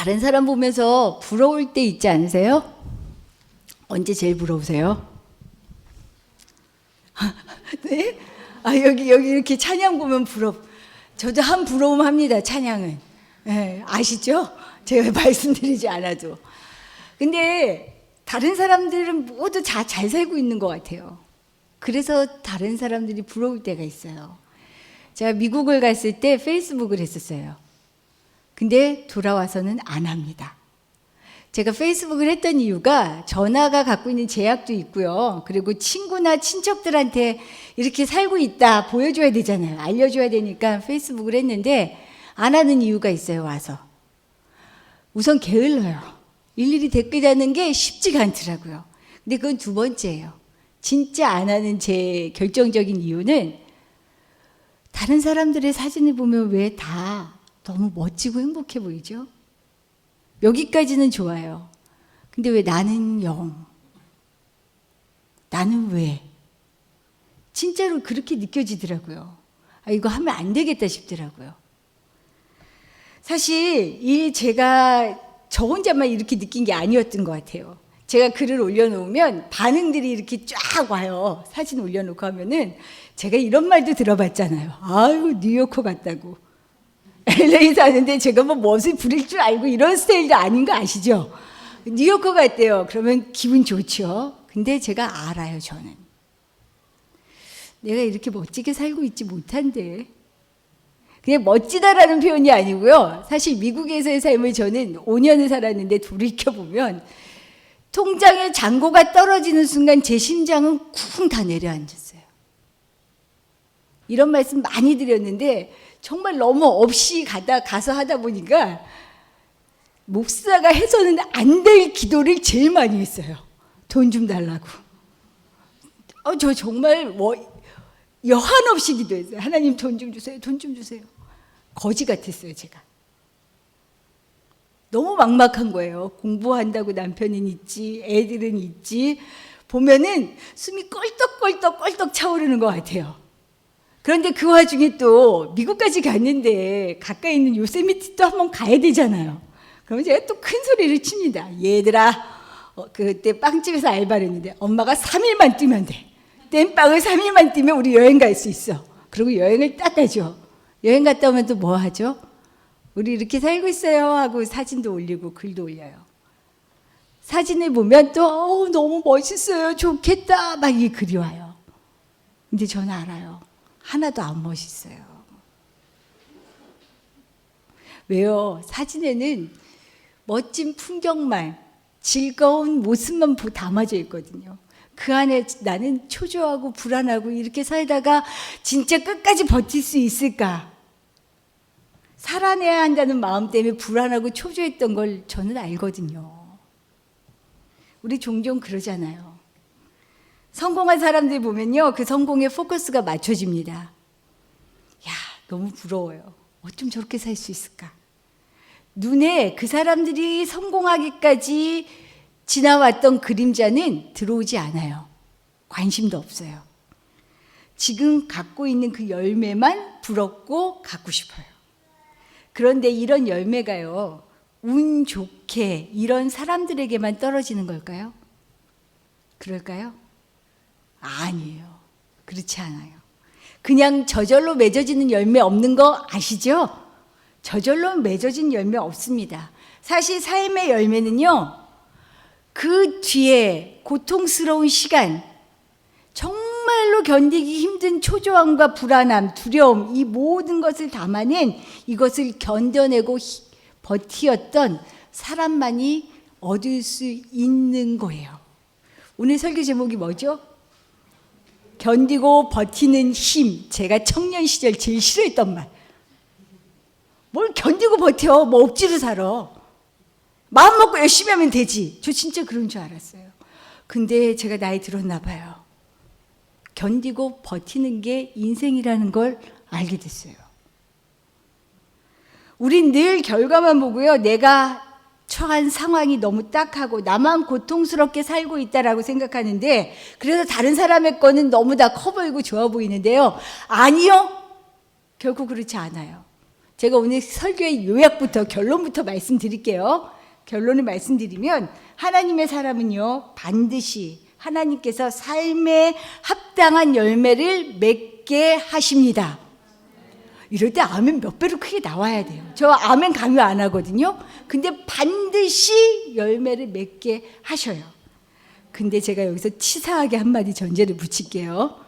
다른 사람 보면서 부러울 때 있지 않으세요? 언제 제일 부러우세요? 네? 여기 이렇게 찬양 보면 저도 한 부러움 합니다, 찬양은. 네, 아시죠? 제가 말씀드리지 않아도. 근데 다른 사람들은 모두 다 잘 살고 있는 것 같아요. 그래서 다른 사람들이 부러울 때가 있어요. 제가 미국을 갔을 때 페이스북을 했었어요. 근데 돌아와서는 안 합니다. 제가 페이스북을 했던 이유가 전화가 갖고 있는 제약도 있고요. 그리고 친구나 친척들한테 이렇게 살고 있다 보여줘야 되잖아요. 알려줘야 되니까 페이스북을 했는데 안 하는 이유가 있어요. 와서 우선 게을러요. 일일이 댓글 다는 게 쉽지가 않더라고요. 근데 그건 두 번째예요. 진짜 안 하는 제 결정적인 이유는 다른 사람들의 사진을 보면 왜 다 너무 멋지고 행복해 보이죠? 여기까지는 좋아요. 근데 왜 나는 나는 왜? 진짜로 그렇게 느껴지더라고요. 이거 하면 안 되겠다 싶더라고요. 사실 제가 저 혼자만 이렇게 느낀 게 아니었던 것 같아요. 제가 글을 올려놓으면 반응들이 이렇게 쫙 와요. 사진 올려놓고 하면은 제가 이런 말도 들어봤잖아요. 아유, 뉴요커 같다고. LA 사는데 제가 뭐 멋을 부릴 줄 알고 이런 스타일도 아닌 거 아시죠? 뉴요커 같대요. 그러면 기분 좋죠. 근데 제가 알아요, 저는. 내가 이렇게 멋지게 살고 있지 못한데. 그냥 멋지다라는 표현이 아니고요. 사실 미국에서의 삶을 저는 5년을 살았는데 돌이켜보면 통장에 잔고가 떨어지는 순간 제 심장은 쿵 다 내려앉았어요. 이런 말씀 많이 드렸는데 정말 너무 없이 가서 하다 보니까 목사가 해서는 안 될 기도를 제일 많이 했어요. 돈 좀 달라고. 저 정말 여한 없이 기도했어요. 하나님 돈 좀 주세요. 돈 좀 주세요. 거지 같았어요, 제가. 너무 막막한 거예요. 공부한다고 남편은 있지, 애들은 있지. 보면은 숨이 껄떡껄떡 차오르는 것 같아요. 그런데 그 와중에 또 미국까지 갔는데 가까이 있는 요세미티 또 한번 가야 되잖아요. 그러면 제가 또 큰 소리를 칩니다. 얘들아, 그때 빵집에서 알바를 했는데 엄마가 3일만 뛰면 돼. 땜빵을 3일만 뛰면 우리 여행 갈 수 있어. 그리고 여행을 딱 가죠. 여행 갔다 오면 또 뭐 하죠? 우리 이렇게 살고 있어요 하고 사진도 올리고 글도 올려요. 사진을 보면 또 너무 멋있어요. 좋겠다. 막 이 글이 와요. 근데 저는 알아요. 하나도 안 멋있어요. 왜요? 사진에는 멋진 풍경만, 즐거운 모습만 담아져 있거든요. 그 안에 나는 초조하고 불안하고 이렇게 살다가 진짜 끝까지 버틸 수 있을까? 살아내야 한다는 마음 때문에 불안하고 초조했던 걸 저는 알거든요. 우리 종종 그러잖아요. 성공한 사람들 보면요, 그 성공에 포커스가 맞춰집니다. 야, 너무 부러워요. 어쩜 저렇게 살 수 있을까? 눈에 그 사람들이 성공하기까지 지나왔던 그림자는 들어오지 않아요. 관심도 없어요. 지금 갖고 있는 그 열매만 부럽고 갖고 싶어요. 그런데 이런 열매가요, 운 좋게 이런 사람들에게만 떨어지는 걸까요? 그럴까요? 아니에요. 그렇지 않아요. 그냥 저절로 맺어지는 열매 없는 거 아시죠? 저절로 맺어진 열매 없습니다. 사실 삶의 열매는요, 그 뒤에 고통스러운 시간, 정말로 견디기 힘든 초조함과 불안함, 두려움, 이 모든 것을 담아낸, 이것을 견뎌내고 버티었던 사람만이 얻을 수 있는 거예요. 오늘 설교 제목이 뭐죠? 견디고 버티는 힘. 제가 청년 시절 제일 싫어했던 말. 뭘 견디고 버텨? 뭐 억지로 살아. 마음 먹고 열심히 하면 되지. 저 진짜 그런 줄 알았어요. 근데 제가 나이 들었나 봐요. 견디고 버티는 게 인생이라는 걸 알게 됐어요. 우린 늘 결과만 보고요. 내가 처한 상황이 너무 딱하고 나만 고통스럽게 살고 있다라고 생각하는데, 그래서 다른 사람의 거는 너무 다 커 보이고 좋아 보이는데요. 아니요. 결코 그렇지 않아요. 제가 오늘 설교의 요약부터 결론부터 말씀드릴게요. 결론을 말씀드리면 하나님의 사람은요 반드시 하나님께서 삶에 합당한 열매를 맺게 하십니다. 이럴 때 아멘 몇 배로 크게 나와야 돼요. 저 아멘 강요 안 하거든요. 근데 반드시 열매를 맺게 하셔요. 근데 제가 여기서 치사하게 한마디 전제를 붙일게요.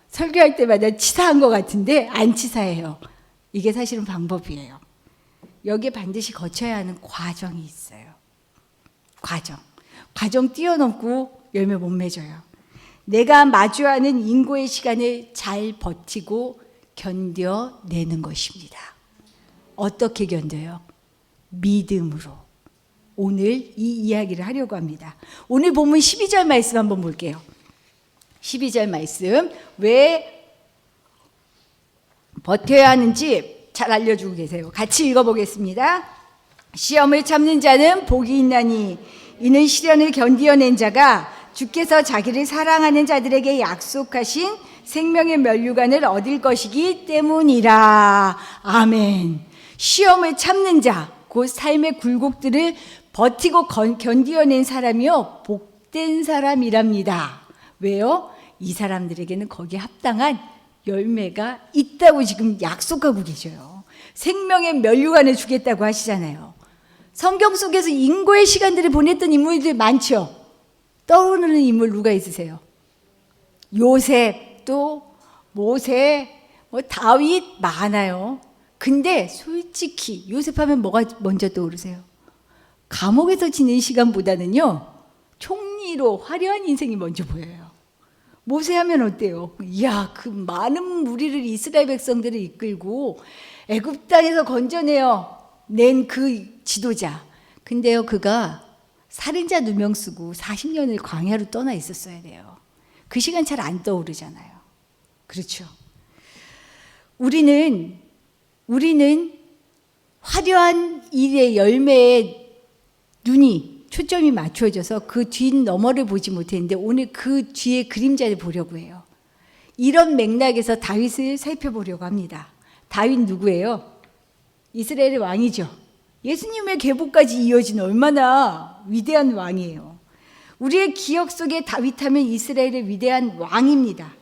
설교할 때마다 치사한 것 같은데 안 치사해요. 이게 사실은 방법이에요. 여기에 반드시 거쳐야 하는 과정이 있어요. 과정 뛰어넘고 열매 못 맺어요. 내가 마주하는 인고의 시간을 잘 버티고 견뎌내는 것입니다. 어떻게 견뎌요? 믿음으로. 오늘 이 이야기를 하려고 합니다. 오늘 본문 12절 말씀 한번 볼게요. 12절 말씀 왜 버텨야 하는지 잘 알려주고 계세요. 같이 읽어보겠습니다. 시험을 참는 자는 복이 있나니 이는 시련을 견디어낸 자가 주께서 자기를 사랑하는 자들에게 약속하신 생명의 면류관을 얻을 것이기 때문이라. 아멘. 시험을 참는 자, 곧 삶의 굴곡들을 버티고 견디어낸 사람이요 복된 사람이랍니다. 왜요? 이 사람들에게는 거기에 합당한 열매가 있다고 지금 약속하고 계셔요. 생명의 면류관을 주겠다고 하시잖아요. 성경 속에서 인고의 시간들을 보냈던 인물들 많죠. 떠오르는 인물 누가 있으세요? 요셉, 또 모세, 다윗 많아요. 근데 솔직히 요셉하면 뭐가 먼저 떠오르세요? 감옥에서 지낸 시간보다는요 총리로 화려한 인생이 먼저 보여요. 모세하면 어때요? 이야, 그 많은 무리를 이스라엘 백성들을 이끌고 애굽 땅에서 건져내어 낸 그 지도자. 근데요 그가 살인자 누명 쓰고 40년을 광야로 떠나 있었어야 돼요. 그 시간 잘 안 떠오르잖아요. 그렇죠? 우리는 화려한 일의 열매에 눈이 초점이 맞춰져서 그 뒷너머를 보지 못했는데 오늘 그 뒤에 그림자를 보려고 해요. 이런 맥락에서 다윗을 살펴보려고 합니다. 다윗 누구예요? 이스라엘의 왕이죠. 예수님의 계보까지 이어진 얼마나 위대한 왕이에요. 우리의 기억 속에 다윗하면 이스라엘의 위대한 왕입니다.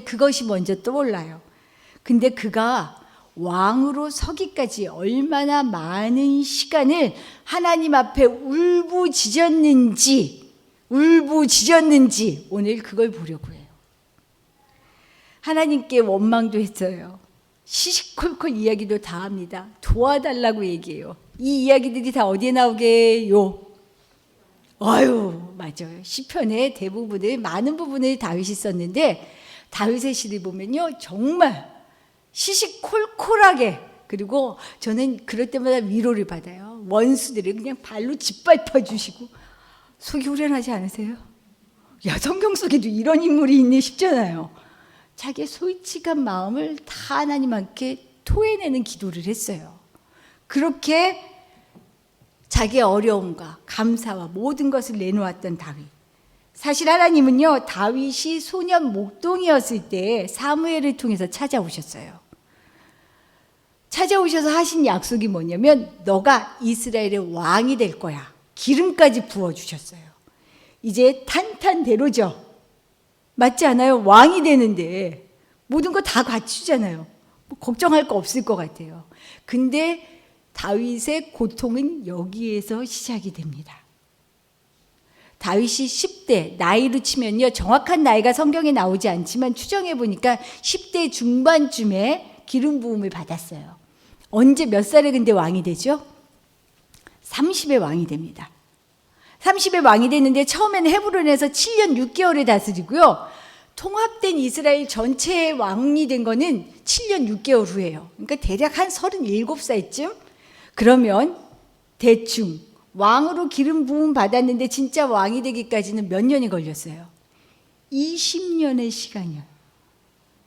그것이 먼저 떠올라요. 근데 그가 왕으로 서기까지 얼마나 많은 시간을 하나님 앞에 울부짖었는지 오늘 그걸 보려고 해요. 하나님께 원망도 했어요. 시시콜콜 이야기도 다 합니다. 도와달라고 얘기해요. 이 이야기들이 다 어디에 나오게요? 맞아요. 시편의 대부분을 많은 부분을 다윗이 썼는데 다윗의 시를 보면요 정말 시시콜콜하게, 그리고 저는 그럴 때마다 위로를 받아요. 원수들을 그냥 발로 짓밟아 주시고. 속이 후련하지 않으세요? 야, 성경 속에도 이런 인물이 있네 싶잖아요. 자기의 솔직한 마음을 다 하나님께 토해내는 기도를 했어요. 그렇게 자기의 어려움과 감사와 모든 것을 내놓았던 다윗. 사실 하나님은요 다윗이 소년 목동이었을 때 사무엘을 통해서 찾아오셨어요. 찾아오셔서 하신 약속이 뭐냐면 너가 이스라엘의 왕이 될 거야. 기름까지 부어주셨어요. 이제 탄탄대로죠. 맞지 않아요? 왕이 되는데 모든 거 다 갖추잖아요. 걱정할 거 없을 것 같아요. 근데 다윗의 고통은 여기에서 시작이 됩니다. 다윗이 10대, 나이로 치면요 정확한 나이가 성경에 나오지 않지만 추정해 보니까 10대 중반쯤에 기름 부음을 받았어요. 언제 몇 살에 근데 왕이 되죠? 30에 왕이 됩니다. 30에 왕이 됐는데 처음에는 헤브론에서 7년 6개월을 다스리고요. 통합된 이스라엘 전체의 왕이 된 거는 7년 6개월 후예요. 그러니까 대략 한 37살쯤? 그러면 대충 왕으로 기름 부음 받았는데 진짜 왕이 되기까지는 몇 년이 걸렸어요? 20년의 시간이요.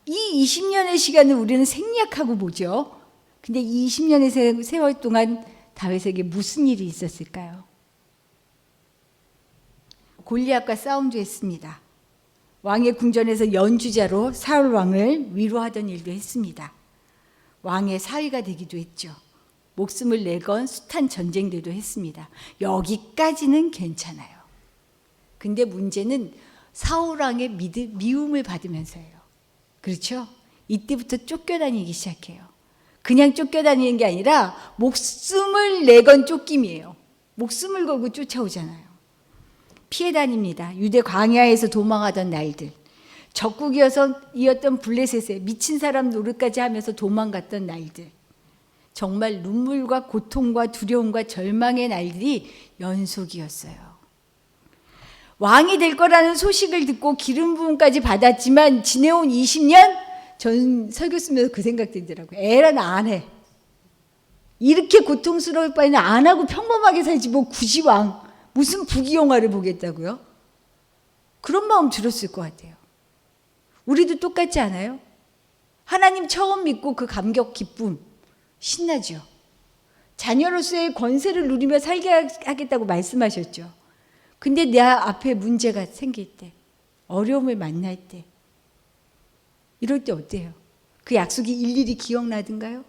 이 20년의 시간을 우리는 생략하고 보죠. 근데 20년의 세월 동안 다윗에게 무슨 일이 있었을까요? 골리앗과 싸움도 했습니다. 왕의 궁전에서 연주자로 사울 왕을 위로하던 일도 했습니다. 왕의 사위가 되기도 했죠. 목숨을 내건 숱한 전쟁들도 했습니다. 여기까지는 괜찮아요. 근데 문제는 사울왕의 미움을 받으면서예요. 그렇죠? 이때부터 쫓겨다니기 시작해요. 그냥 쫓겨다니는 게 아니라 목숨을 내건 쫓김이에요. 목숨을 걸고 쫓아오잖아요. 피해 다닙니다. 유대 광야에서 도망하던 날들, 적국이었던 블레셋에 미친 사람 노릇까지 하면서 도망갔던 날들, 정말 눈물과 고통과 두려움과 절망의 날들이 연속이었어요. 왕이 될 거라는 소식을 듣고 기름 부음까지 받았지만 지내온 20년, 전 설교 쓰면서 그 생각 들더라고요. 에라 나 안 해. 이렇게 고통스러울 바에는 안 하고 평범하게 살지 뭐 굳이 무슨 부귀영화를 보겠다고요? 그런 마음 들었을 것 같아요. 우리도 똑같지 않아요? 하나님 처음 믿고 그 감격, 기쁨, 신나죠. 자녀로서의 권세를 누리며 살게 하겠다고 말씀하셨죠. 근데 내 앞에 문제가 생길 때, 어려움을 만날 때, 이럴 때 어때요? 그 약속이 일일이 기억나든가요?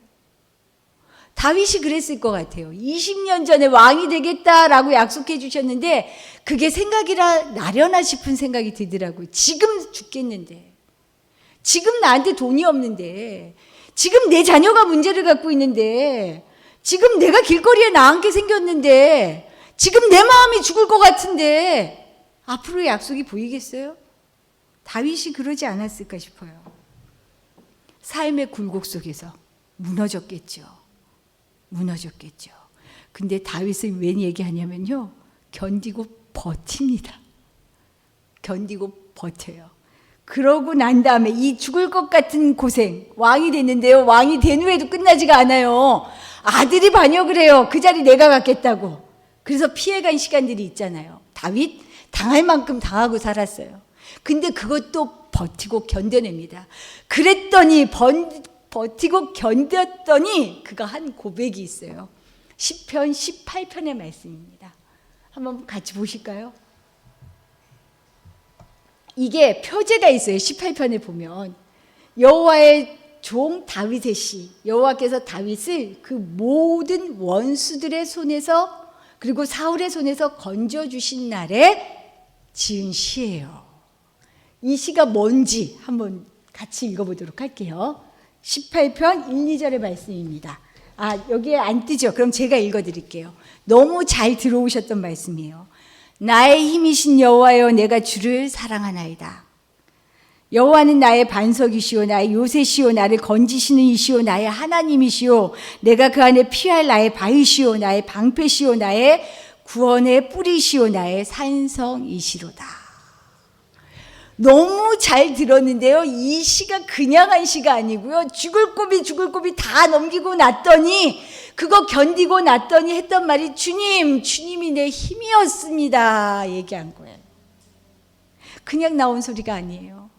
다윗이 그랬을 것 같아요. 20년 전에 왕이 되겠다라고 약속해 주셨는데 그게 생각이라 나려나 싶은 생각이 들더라고요. 지금 죽겠는데, 지금 나한테 돈이 없는데, 지금 내 자녀가 문제를 갖고 있는데, 지금 내가 길거리에 나앉게 생겼는데, 지금 내 마음이 죽을 것 같은데 앞으로의 약속이 보이겠어요? 다윗이 그러지 않았을까 싶어요. 삶의 굴곡 속에서 무너졌겠죠. 근데 다윗은 왜 얘기하냐면요, 견디고 버팁니다. 견디고 버텨요. 그러고 난 다음에 이 죽을 것 같은 고생, 왕이 됐는데요, 왕이 된 후에도 끝나지가 않아요. 아들이 반역을 해요. 그 자리 내가 갖겠다고. 그래서 피해간 시간들이 있잖아요. 다윗 당할 만큼 당하고 살았어요. 근데 그것도 버티고 견뎌냅니다. 그랬더니 버티고 견뎠더니 그가 한 고백이 있어요. 시편 18편의 말씀입니다. 한번 같이 보실까요? 이게 표제가 있어요. 18편에 보면 여호와의 종 다윗의 시, 여호와께서 다윗을 그 모든 원수들의 손에서, 그리고 사울의 손에서 건져주신 날에 지은 시예요. 이 시가 뭔지 한번 같이 읽어보도록 할게요. 18편 1, 2절의 말씀입니다. 여기에 안 뜨죠? 그럼 제가 읽어드릴게요. 너무 잘 들어오셨던 말씀이에요. 나의 힘이신 여호와여, 내가 주를 사랑하나이다. 여호와는 나의 반석이시오, 나의 요새시오, 나를 건지시는 이시오, 나의 하나님이시오, 내가 그 안에 피할 나의 바위시오, 나의 방패시오, 나의 구원의 뿌리시오, 나의 산성이시로다. 너무 잘 들었는데요, 이 시가 그냥 한 시가 아니고요, 죽을 고비 다 넘기고 났더니, 그거 견디고 났더니 했던 말이 주님이 내 힘이었습니다 얘기한 거예요. 그냥 나온 소리가 아니에요.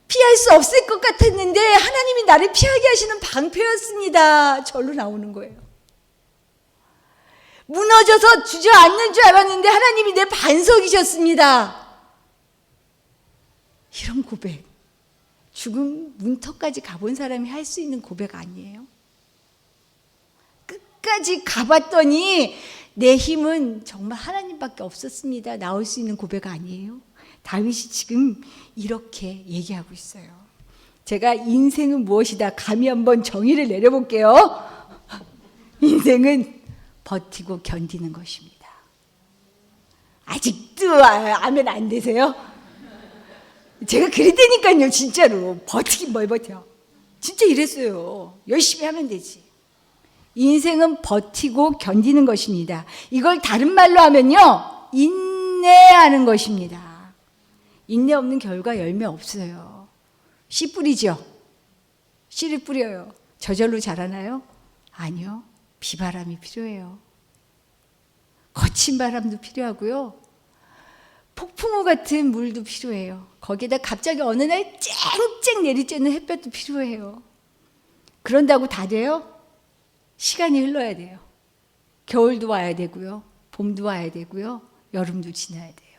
피할 수 없을 것 같았는데 하나님이 나를 피하게 하시는 방패였습니다. 절로 나오는 거예요. 무너져서 주저앉는 줄 알았는데 하나님이 내 반석이셨습니다. 이런 고백, 죽음 문턱까지 가본 사람이 할 수 있는 고백 아니에요? 끝까지 가봤더니 내 힘은 정말 하나님밖에 없었습니다. 나올 수 있는 고백 아니에요? 다윗이 지금 이렇게 얘기하고 있어요. 제가 인생은 무엇이다 감히 한번 정의를 내려볼게요. 인생은 버티고 견디는 것입니다. 아직도 아멘 안 되세요? 제가 그랬다니까요. 진짜로 버티긴 뭘 버텨. 진짜 이랬어요. 열심히 하면 되지. 인생은 버티고 견디는 것입니다. 이걸 다른 말로 하면요, 인내하는 것입니다. 인내 없는 결과 열매 없어요. 씨 뿌리죠? 씨를 뿌려요. 저절로 자라나요? 아니요. 비바람이 필요해요. 거친 바람도 필요하고요. 폭풍우 같은 물도 필요해요. 거기에다 갑자기 어느 날 쨍쨍 내리쬐는 햇볕도 필요해요. 그런다고 다 돼요? 시간이 흘러야 돼요. 겨울도 와야 되고요. 봄도 와야 되고요. 여름도 지나야 돼요.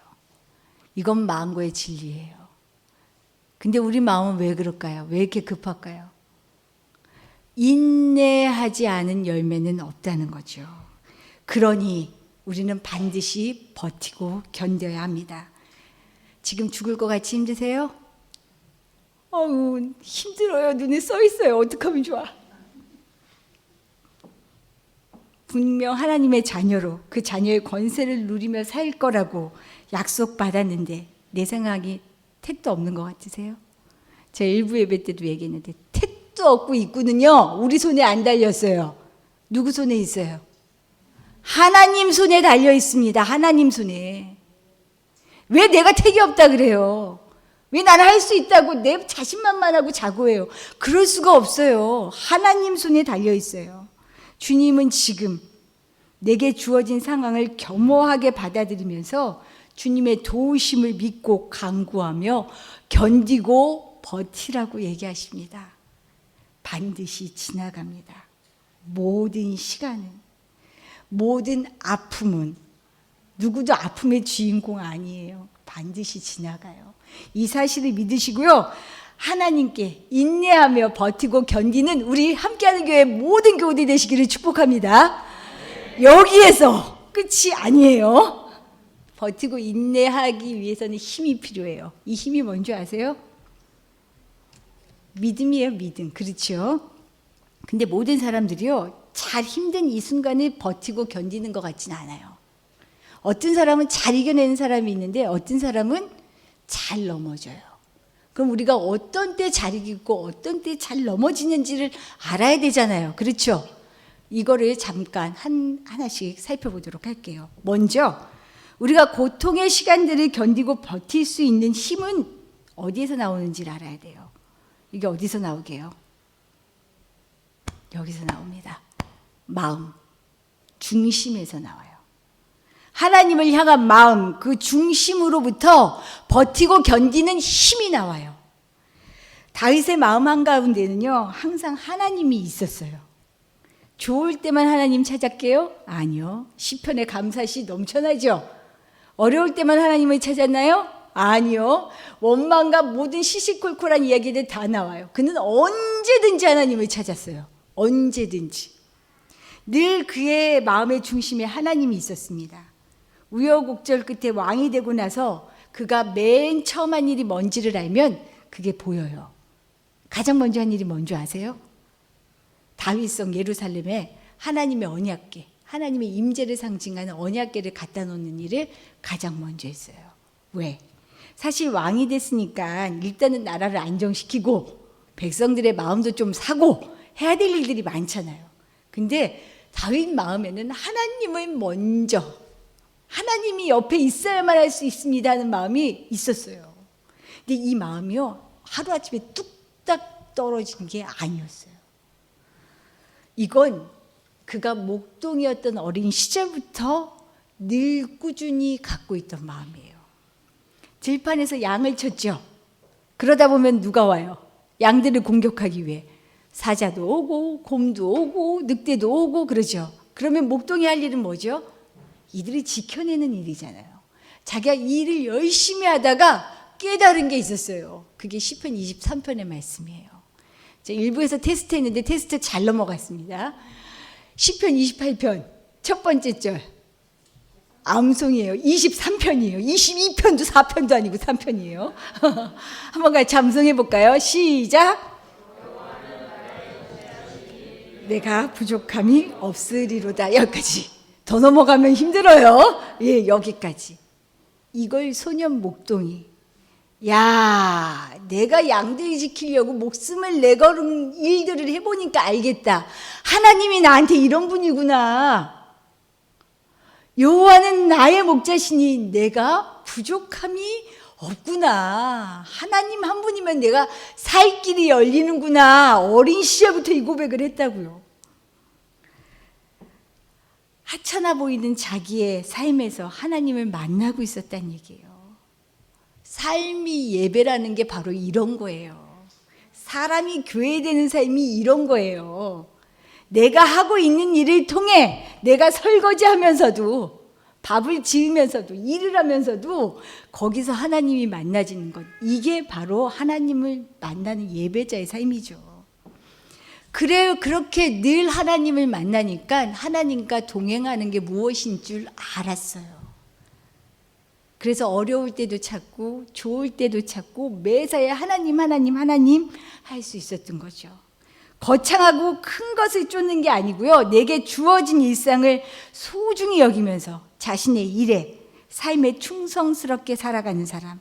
이건 마음과의 진리예요. 근데 우리 마음은 왜 그럴까요? 왜 이렇게 급할까요? 인내 인내하지 않은 열매는 없다는 거죠. 그러니 우리는 반드시 버티고 견뎌야 합니다. 지금 죽을 것 같이 힘드세요? 힘들어요. 눈에 써 있어요. 어떻게 하면 좋아? 분명 하나님의 자녀로 그 자녀의 권세를 누리며 살 거라고 약속받았는데 내 생각이 택도 없는 것 같으세요? 제가 일부 예배 때도 얘기했는데 택도 없고 입구는요 우리 손에 안 달렸어요. 누구 손에 있어요? 하나님 손에 달려 있습니다. 하나님 손에. 왜 내가 택이 없다 그래요? 왜 나는 할 수 있다고 내 자신만만하고 자고해요? 그럴 수가 없어요. 하나님 손에 달려 있어요. 주님은 지금 내게 주어진 상황을 겸허하게 받아들이면서 주님의 도우심을 믿고 간구하며 견디고 버티라고 얘기하십니다. 반드시 지나갑니다. 모든 시간은, 모든 아픔은, 누구도 아픔의 주인공 아니에요. 반드시 지나가요. 이 사실을 믿으시고요. 하나님께 인내하며 버티고 견디는 우리 함께하는 교회 모든 교우들이 되시기를 축복합니다. 여기에서 끝이 아니에요. 버티고 인내하기 위해서는 힘이 필요해요. 이 힘이 뭔지 아세요? 믿음이에요. 믿음. 그렇죠? 근데 모든 사람들이요 잘 힘든 이 순간에 버티고 견디는 것 같지는 않아요. 어떤 사람은 잘 이겨내는 사람이 있는데 어떤 사람은 잘 넘어져요. 그럼 우리가 어떤 때 잘 이기고 어떤 때 잘 넘어지는지를 알아야 되잖아요. 그렇죠? 이거를 잠깐 하나씩 살펴보도록 할게요. 먼저 우리가 고통의 시간들을 견디고 버틸 수 있는 힘은 어디에서 나오는지를 알아야 돼요. 이게 어디서 나오게요? 여기서 나옵니다. 마음, 중심에서 나와요. 하나님을 향한 마음, 그 중심으로부터 버티고 견디는 힘이 나와요. 다윗의 마음 한가운데는요 항상 하나님이 있었어요. 좋을 때만 하나님 찾았게요? 아니요. 시편의 감사시 넘쳐나죠. 어려울 때만 하나님을 찾았나요? 아니요. 원망과 모든 시시콜콜한 이야기들 다 나와요. 그는 언제든지 하나님을 찾았어요. 언제든지. 늘 그의 마음의 중심에 하나님이 있었습니다. 우여곡절 끝에 왕이 되고 나서 그가 맨 처음 한 일이 뭔지를 알면 그게 보여요. 가장 먼저 한 일이 뭔지 아세요? 다윗성 예루살렘에 하나님의 언약궤, 하나님의 임재를 상징하는 언약궤를 갖다 놓는 일을 가장 먼저 했어요. 왜? 사실 왕이 됐으니까 일단은 나라를 안정시키고 백성들의 마음도 좀 사고 해야 될 일들이 많잖아요. 근데 다윗 마음에는 하나님을 먼저, 하나님이 옆에 있어야만 할 수 있습니다 하는 마음이 있었어요. 근데 이 마음이요 하루아침에 뚝딱 떨어진 게 아니었어요. 이건 그가 목동이었던 어린 시절부터 늘 꾸준히 갖고 있던 마음이에요. 들판에서 양을 쳤죠. 그러다 보면 누가 와요? 양들을 공격하기 위해 사자도 오고 곰도 오고 늑대도 오고 그러죠. 그러면 목동이 할 일은 뭐죠? 이들을 지켜내는 일이잖아요. 자기가 이 일을 열심히 하다가 깨달은 게 있었어요. 그게 시편 23편의 말씀이에요. 제가 일부에서 테스트했는데 테스트 잘 넘어갔습니다. 시편 28편 첫 번째 절 암송이에요. 23편이에요. 22편도 4편도 아니고 3편이에요. 한번 같이 암송해 볼까요? 시작. 내가 부족함이 없으리로다. 여기까지. 더 넘어가면 힘들어요. 예, 여기까지. 이걸 소년 목동이 야, 내가 양들 지키려고 목숨을 내걸은 일들을 해보니까 알겠다. 하나님이 나한테 이런 분이구나. 여호와는 나의 목자시니 내가 부족함이 없구나. 하나님 한 분이면 내가 살 길이 열리는구나. 어린 시절부터 이 고백을 했다고요. 하찮아 보이는 자기의 삶에서 하나님을 만나고 있었다는 얘기예요. 삶이 예배라는 게 바로 이런 거예요. 사람이 교회되는 삶이 이런 거예요. 내가 하고 있는 일을 통해 내가 설거지하면서도 밥을 지으면서도 일을 하면서도 거기서 하나님이 만나지는 것. 이게 바로 하나님을 만나는 예배자의 삶이죠. 그래요. 그렇게 늘 하나님을 만나니까 하나님과 동행하는 게 무엇인 줄 알았어요. 그래서 어려울 때도 찾고 좋을 때도 찾고 매사에 하나님 할 수 있었던 거죠. 거창하고 큰 것을 쫓는 게 아니고요. 내게 주어진 일상을 소중히 여기면서 자신의 일에, 삶에 충성스럽게 살아가는 사람.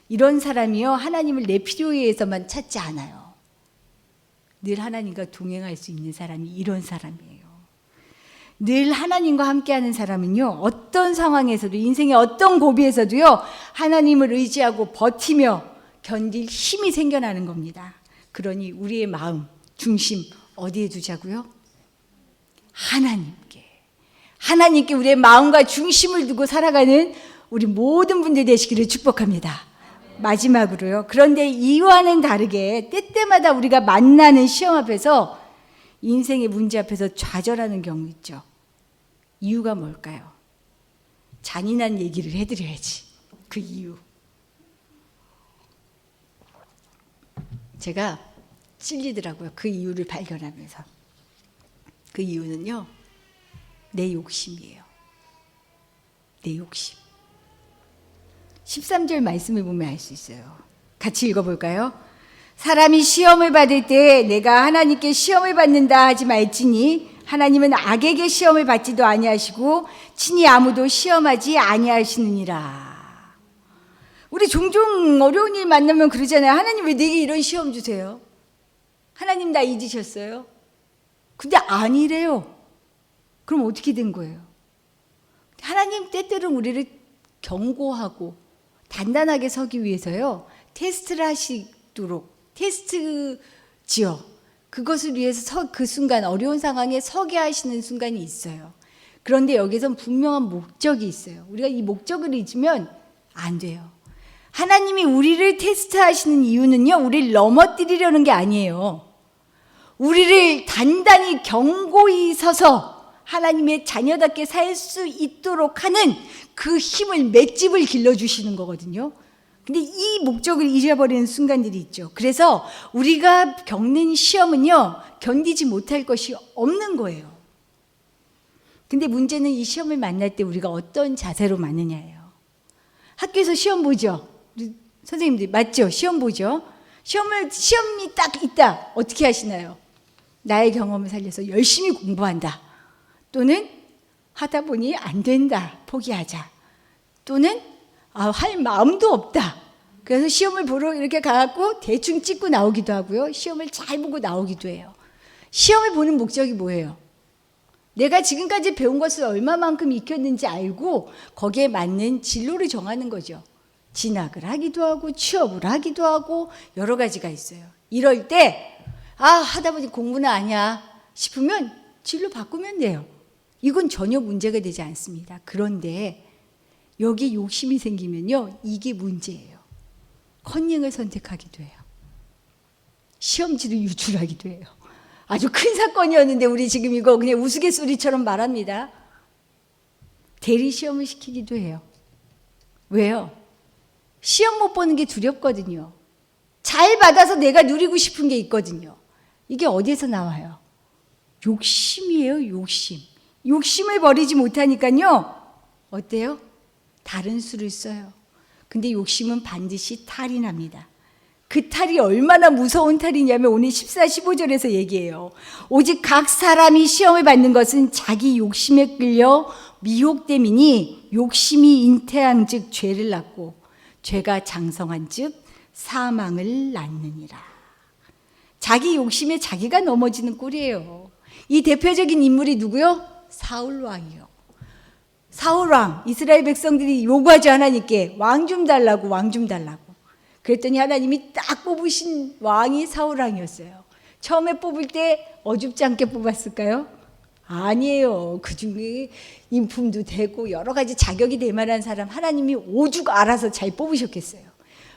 이런 사람이요. 하나님을 내 필요에 의해서만 찾지 않아요. 늘 하나님과 동행할 수 있는 사람이 이런 사람이에요. 늘 하나님과 함께하는 사람은요, 어떤 상황에서도, 인생의 어떤 고비에서도요, 하나님을 의지하고 버티며 견딜 힘이 생겨나는 겁니다. 그러니 우리의 마음, 중심 어디에 두자고요? 하나님께 우리의 마음과 중심을 두고 살아가는 우리 모든 분들 되시기를 축복합니다. 마지막으로요. 그런데 이와는 다르게 때때마다 우리가 만나는 시험 앞에서, 인생의 문제 앞에서 좌절하는 경우 있죠. 이유가 뭘까요? 잔인한 얘기를 해드려야지. 그 이유. 제가 찔리더라고요. 그 이유를 발견하면서. 그 이유는요, 내 욕심이에요. 내 욕심. 13절 말씀을 보면 알 수 있어요. 같이 읽어볼까요? 사람이 시험을 받을 때 내가 하나님께 시험을 받는다 하지 말지니 하나님은 악에게 시험을 받지도 아니하시고 친히 아무도 시험하지 아니하시느니라. 우리 종종 어려운 일 만나면 그러잖아요. 하나님 왜 내게 이런 시험 주세요? 하나님 나 잊으셨어요? 근데 아니래요. 그럼 어떻게 된 거예요? 하나님 때때로는 우리를 경고하고 단단하게 서기 위해서요, 테스트를 하시도록, 테스트지요. 그것을 위해서 그 순간, 어려운 상황에 서게 하시는 순간이 있어요. 그런데 여기선 분명한 목적이 있어요. 우리가 이 목적을 잊으면 안 돼요. 하나님이 우리를 테스트하시는 이유는요, 우리를 넘어뜨리려는 게 아니에요. 우리를 단단히 경고히 서서 하나님의 자녀답게 살 수 있도록 하는 그 힘을, 맷집을 길러주시는 거거든요. 근데 이 목적을 잊어버리는 순간들이 있죠. 그래서 우리가 겪는 시험은요, 견디지 못할 것이 없는 거예요. 근데 문제는 이 시험을 만날 때 우리가 어떤 자세로 맞느냐예요. 학교에서 시험 보죠. 선생님들 맞죠? 시험 보죠. 시험이 딱 있다. 어떻게 하시나요? 나의 경험을 살려서 열심히 공부한다. 또는 하다 보니 안 된다. 포기하자. 또는 할 마음도 없다. 그래서 시험을 보러 이렇게 가갖고 대충 찍고 나오기도 하고요. 시험을 잘 보고 나오기도 해요. 시험을 보는 목적이 뭐예요? 내가 지금까지 배운 것을 얼마만큼 익혔는지 알고 거기에 맞는 진로를 정하는 거죠. 진학을 하기도 하고 취업을 하기도 하고 여러 가지가 있어요. 이럴 때 하다 보니 공부는 아니야 싶으면 진로 바꾸면 돼요. 이건 전혀 문제가 되지 않습니다. 그런데 여기 욕심이 생기면요, 이게 문제예요. 컨닝을 선택하기도 해요. 시험지를 유출하기도 해요. 아주 큰 사건이었는데 우리 지금 이거 그냥 우스갯소리처럼 말합니다. 대리 시험을 시키기도 해요. 왜요? 시험 못 보는 게 두렵거든요. 잘 받아서 내가 누리고 싶은 게 있거든요. 이게 어디에서 나와요? 욕심이에요, 욕심. 욕심을 버리지 못하니까요, 어때요? 다른 수를 써요. 근데 욕심은 반드시 탈이 납니다. 그 탈이 얼마나 무서운 탈이냐면 오늘 14, 15절에서 얘기해요. 오직 각 사람이 시험을 받는 것은 자기 욕심에 끌려 미혹됨이니 욕심이 잉태한 즉 죄를 낳고 죄가 장성한 즉 사망을 낳느니라. 자기 욕심에 자기가 넘어지는 꼴이에요. 이 대표적인 인물이 누구요? 사울 왕이요. 사울 왕, 이스라엘 백성들이 요구하지 하나님께 왕 좀 달라고, 왕 좀 달라고. 그랬더니 하나님이 딱 뽑으신 왕이 사울 왕이었어요. 처음에 뽑을 때 어줍지 않게 뽑았을까요? 아니에요. 그중에 인품도 되고 여러 가지 자격이 될 만한 사람 하나님이 오죽 알아서 잘 뽑으셨겠어요.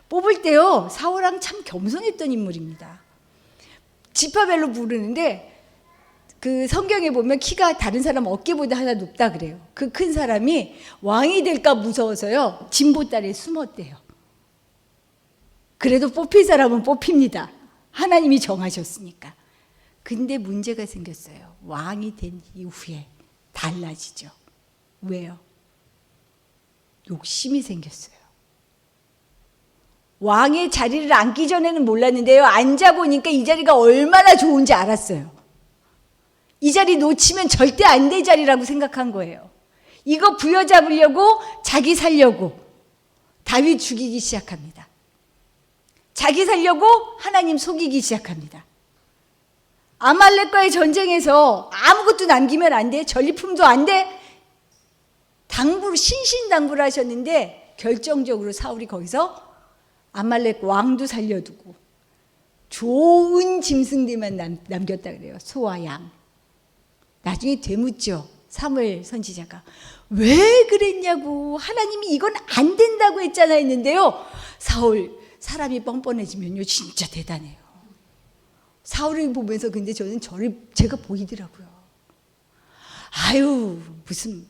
뽑을 때요, 사울 왕 참 겸손했던 인물입니다. 지파별로 부르는데 그 성경에 보면 키가 다른 사람 어깨보다 하나 높다 그래요. 그 큰 사람이 왕이 될까 무서워서요, 진보다리에 숨었대요. 그래도 뽑힐 사람은 뽑힙니다. 하나님이 정하셨으니까. 근데 문제가 생겼어요. 왕이 된 이후에 달라지죠. 왜요? 욕심이 생겼어요. 왕의 자리를 앉기 전에는 몰랐는데요. 앉아보니까 이 자리가 얼마나 좋은지 알았어요. 이 자리 놓치면 절대 안 될 자리라고 생각한 거예요. 이거 부여잡으려고 자기 살려고 다윗 죽이기 시작합니다. 자기 살려고 하나님 속이기 시작합니다. 아말렉과의 전쟁에서 아무것도 남기면 안 돼. 전리품도 안 돼. 신신당부를 하셨는데 결정적으로 사울이 거기서 아말렉 왕도 살려두고 좋은 짐승들만 남겼다 그래요. 소와 양. 나중에 되묻죠. 사무엘 선지자가. 왜 그랬냐고. 하나님이 이건 안 된다고 했잖아 했는데요. 사울 사람이 뻔뻔해지면요 진짜 대단해요. 사울을 보면서 근데 저는 제가 보이더라고요. 아유 무슨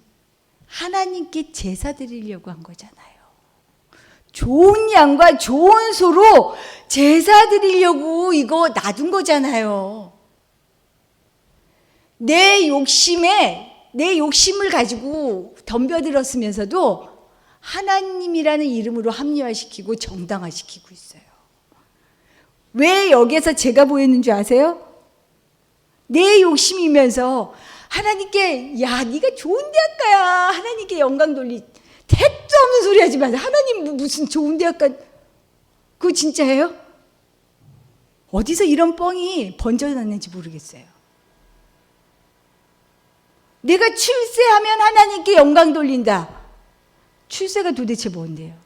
하나님께 제사 드리려고 한 거잖아요. 좋은 양과 좋은 소로 제사 드리려고 이거 놔둔 거잖아요. 내 욕심을 가지고 덤벼들었으면서도 하나님이라는 이름으로 합리화시키고 정당화시키고 있어요. 왜 여기에서 제가 보였는 줄 아세요? 내 욕심이면서 하나님께 야 네가 좋은 대학가야 하나님께 영광 돌리 택도 없는 소리 하지 마세요. 하나님 무슨 좋은 대학가 그거 진짜예요? 어디서 이런 뻥이 번져났는지 모르겠어요. 내가 출세하면 하나님께 영광 돌린다. 출세가 도대체 뭔데요?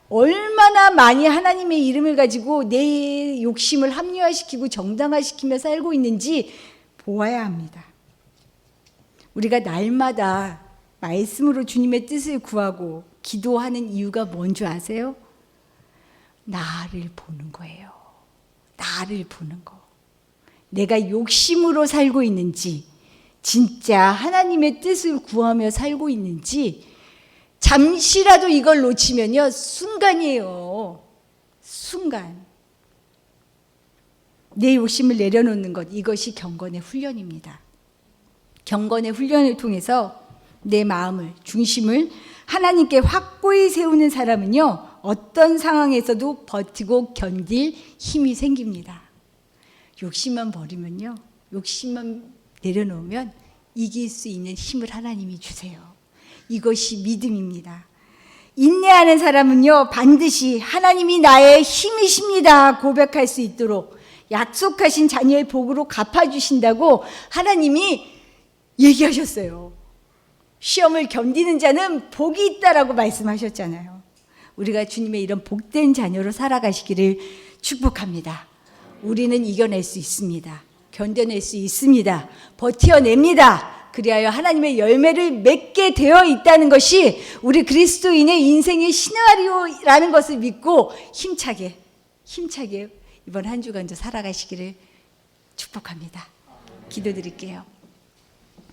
얼마나 많이 하나님의 이름을 가지고 내 욕심을 합리화시키고 정당화시키며 살고 있는지 보아야 합니다. 우리가 날마다 말씀으로 주님의 뜻을 구하고 기도하는 이유가 뭔지 아세요? 나를 보는 거예요. 나를 보는 거. 내가 욕심으로 살고 있는지 진짜 하나님의 뜻을 구하며 살고 있는지 잠시라도 이걸 놓치면요 순간이에요. 순간. 내 욕심을 내려놓는 것 이것이 경건의 훈련입니다. 경건의 훈련을 통해서 내 마음을 중심을 하나님께 확고히 세우는 사람은요 어떤 상황에서도 버티고 견딜 힘이 생깁니다. 욕심만 버리면요 욕심만 내려놓으면 이길 수 있는 힘을 하나님이 주세요. 이것이 믿음입니다. 인내하는 사람은요 반드시 하나님이 나의 힘이십니다 고백할 수 있도록 약속하신 자녀의 복으로 갚아주신다고 하나님이 얘기하셨어요. 시험을 견디는 자는 복이 있다라고 말씀하셨잖아요. 우리가 주님의 이런 복된 자녀로 살아가시기를 축복합니다. 우리는 이겨낼 수 있습니다. 견뎌낼 수 있습니다. 버텨냅니다. 그리하여 하나님의 열매를 맺게 되어 있다는 것이 우리 그리스도인의 인생의 시나리오라는 것을 믿고 힘차게 이번 한 주간도 살아가시기를 축복합니다. 기도드릴게요.